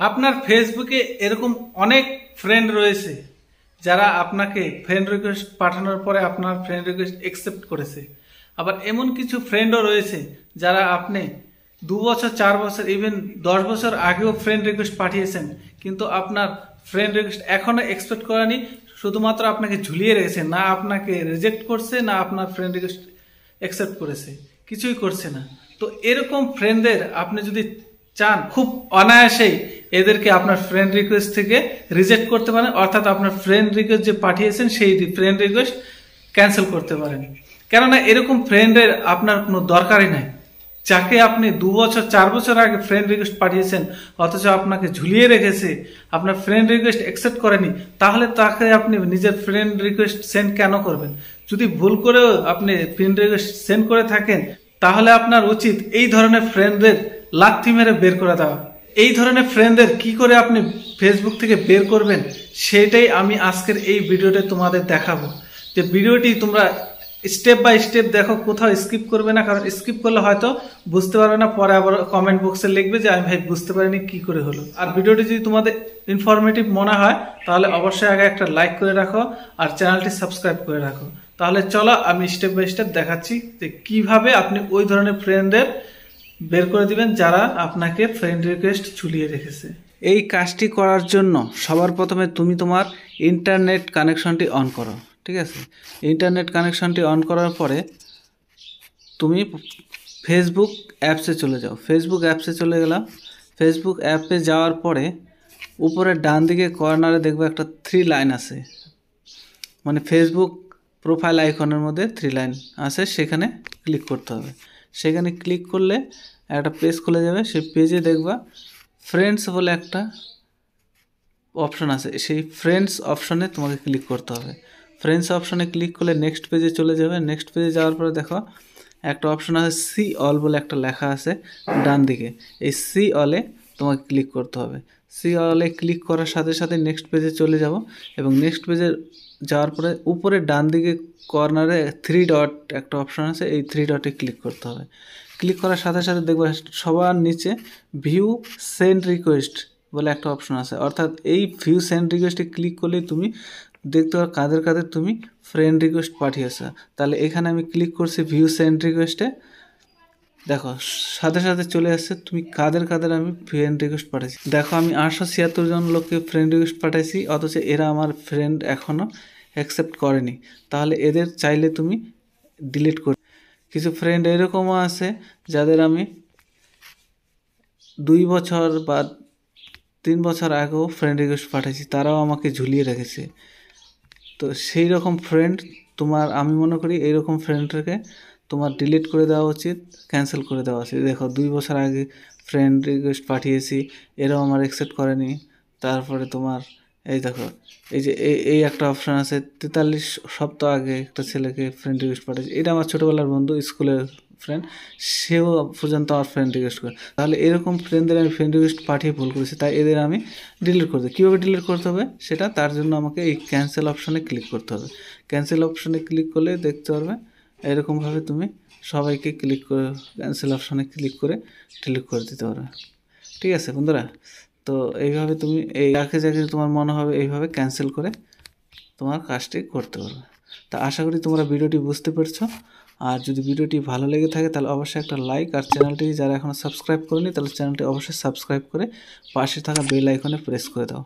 আপনার ফেসবুকে এরকম অনেক ফ্রেন্ড রয়েছে যারা আপনাকে ফ্রেন্ড রিকোয়েস্ট পাঠানোর পরে আপনার ফ্রেন্ড রিকোয়েস্ট অ্যাকসেপ্ট করেছে। আবার এমন কিছু ফ্রেন্ডও রয়েছে যারা আপনি 2 বছর 4 বছর ইভেন 10 বছর আগেও ফ্রেন্ড রিকোয়েস্ট পাঠিয়েছেন, কিন্তু আপনার ফ্রেন্ড রিকোয়েস্ট এখনো এক্সপেক্ট করেনি, শুধুমাত্র আপনাকে ঝুলিয়ে রেখেছে। না আপনাকে রিজেক্ট করছে, না আপনার ফ্রেন্ড রিকোয়েস্ট অ্যাকসেপ্ট করেছে, কিছুই করছে না। তো এরকম ফ্রেন্ডদের আপনি যদি চান, খুব অনায়াসেই এদেরকে আপনার ফ্রেন্ড রিকোয়েস্ট থেকে রিজেক্ট করতে পারেন, অর্থাৎ আপনার ফ্রেন্ড রিকোয়েস্ট যে পাঠিয়েছেন সেই ফ্রেন্ড রিকোয়েস্ট ক্যান্সেল করতে পারেন। কেননা এরকম ফ্রেন্ডের আপনার কোনো দরকারই নাই। যাকে আপনি 2 বছর 4 বছর আগে ফ্রেন্ড রিকোয়েস্ট পাঠিয়েছেন অথচ আপনাকে ঝুলিয়ে রেখেছে, আপনার ফ্রেন্ড রিকোয়েস্ট অ্যাকসেপ্ট করেনি, তাহলে তাকে আপনি নিজের ফ্রেন্ড রিকোয়েস্ট সেন্ড কেন করবেন? যদি ভুল করেও আপনি ফ্রেন্ড রিকোয়েস্ট সেন্ড করে থাকেন, তাহলে আপনার উচিত এই ধরনের ফ্রেন্ডদের লাথি মেরে বের করে দেওয়া। এই ধরনের ফ্রেন্ডদের কি করে আপনি ফেসবুক থেকে বের করবেন সেটাই আমি আজকের এই ভিডিওতে তোমাদের দেখাবো। যে ভিডিওটি তোমরা স্টেপ বাই স্টেপ দেখো, কোথাও স্কিপ করবে না, কারণ স্কিপ করলে হয়তো বুঝতে পারবে না, পরে আবার কমেন্ট বক্সে লিখবে যে আমি ভাই বুঝতে পারিনি কি করে হলো। আর ভিডিওটি যদি তোমাদের ইনফরমেটিভ মনে হয় তাহলে অবশ্যই আগে একটা লাইক করে রাখো আর চ্যানেলটি সাবস্ক্রাইব করে রাখো। তাহলে চলো আমি স্টেপ বাই স্টেপ দেখাচ্ছি যে কিভাবে আপনি ওই ধরনের ফ্রেন্ডদের বের করে দিবেন যারা আপনাকে ফ্রেন্ড রিকোয়েস্ট ঝুলিয়ে রেখেছে। এই কাজটি করার জন্য সবার প্রথমে তুমি তোমার ইন্টারনেট কানেকশনটি অন করো, ঠিক আছে? ইন্টারনেট কানেকশনটি অন করার পরে তুমি ফেসবুক অ্যাপসে চলে যাও। ফেসবুক অ্যাপসে চলে গেলাম। ফেসবুক অ্যাপে যাওয়ার পরে উপরে ডান দিকে কর্নারে দেখবে একটা 3 লাইন আছে, মানে ফেসবুক প্রোফাইল আইকনের মধ্যে 3 লাইন আছে, সেখানে ক্লিক করতে হবে। সেখানে ক্লিক করলে একটা পেজ খুলে যাবে। সেই পেজে দেখবা ফ্রেন্ডস বলে একটা অপশন আছে, সেই ফ্রেন্ডস অপশনে তোমাকে ক্লিক করতে হবে। ফ্রেন্ডস অপশনে ক্লিক করলে নেক্সট পেজে চলে যাবে। নেক্সট পেজে যাওয়ার পরে দেখো একটা অপশন আছে সি অল বলে একটা লেখা আছে ডান দিকে, এই সি অলে তোমাকে ক্লিক করতে হবে। সি অলে ক্লিক করার সাথে সাথে নেক্সট পেজে চলে যাব এবং নেক্সট পেজে যাওয়ার পরে উপরে ডান দিকে কর্নারে 3 ডট একটা অপশন আছে, এই 3 ডটে ক্লিক করতে হবে। ক্লিক করার সাথে সাথে দেখবে সবার নিচে ভিউ সেন্ড রিকোয়েস্ট বলে একটা অপশন আছে, অর্থাৎ এই ভিউ সেন্ড রিকোয়েস্টে ক্লিক করলে তুমি দেখতে পারো কাদের কাদের তুমি ফ্রেন্ড রিকোয়েস্ট পাঠিয়েছো। তাহলে এখানে আমি ক্লিক করছি ভিউ সেন্ড রিকোয়েস্টে, দেখো সাথে সাথে চলে আসছে তুমি কাদের কাদের আমি ফ্রেন্ড রিকোয়েস্ট পাঠাইছি। দেখো আমি 876 জন লোককে ফ্রেন্ড রিকোয়েস্ট পাঠাইছি, অথচ এরা আমার ফ্রেন্ড এখনও অ্যাকসেপ্ট করেনি। তাহলে এদের চাইলে তুমি ডিলিট করে। কিছু ফ্রেন্ড এরকমও আছে যাদের আমি 2 বছর বা 3 বছর আগেও ফ্রেন্ড রিকোয়েস্ট পাঠাইছি, তারাও আমাকে ঝুলিয়ে রেখেছে। তো সেই রকম ফ্রেন্ড তোমার, আমি মনে করি এইরকম ফ্রেন্ডকে তোমার ডিলিট করে দেওয়া উচিত, ক্যান্সেল করে দেওয়া উচিত। দেখো 2 বছর আগে ফ্রেন্ড রিকোয়েস্ট পাঠিয়েছি, এরাও আমার অ্যাকসেপ্ট করেনি। তারপরে তোমার এই দেখো এই যে এই একটা অপশান আছে 43 সপ্তাহ আগে একটা ছেলেকে ফ্রেন্ড রিকোয়েস্ট পাঠিয়েছি, এটা আমার ছোটোবেলার বন্ধু, স্কুলের ফ্রেন্ড, সেও পর্যন্ত আমার ফ্রেন্ড রিকোয়েস্ট করে। তাহলে এরকম ফ্রেন্ডদের আমি ফ্রেন্ড রিকোয়েস্ট পাঠিয়ে ভুল করেছি, তাই এদের আমি ডিলিট করতে। কীভাবে ডিলিট করতে হবে সেটা, তার জন্য আমাকে এই ক্যান্সেল অপশানে ক্লিক করতে হবে। ক্যান্সেল অপশানে ক্লিক করলে দেখতে পারবে এরকমভাবে তুমি সবাইকে ক্লিক করে ক্যান্সেল অপশানে ক্লিক করে ডিলিট করে দিতে পারবে। ঠিক আছে বন্ধুরা? তো এইভাবে তুমি এই যাকে যাকে তোমার মনে হবে এইভাবে ক্যান্সেল করে তোমার কাজটি করতে পারবে। তা আশা করি তোমরা ভিডিওটি বুঝতে পেরেছো। আর যদি ভিডিওটি ভালো লেগে থাকে তাহলে অবশ্যই একটা লাইক, আর চ্যানেলটি যারা এখনও সাবস্ক্রাইব করেনি তাহলে চ্যানেলটি অবশ্যই সাবস্ক্রাইব করে পাশে থাকা বেল আইকনে প্রেস করে দাও।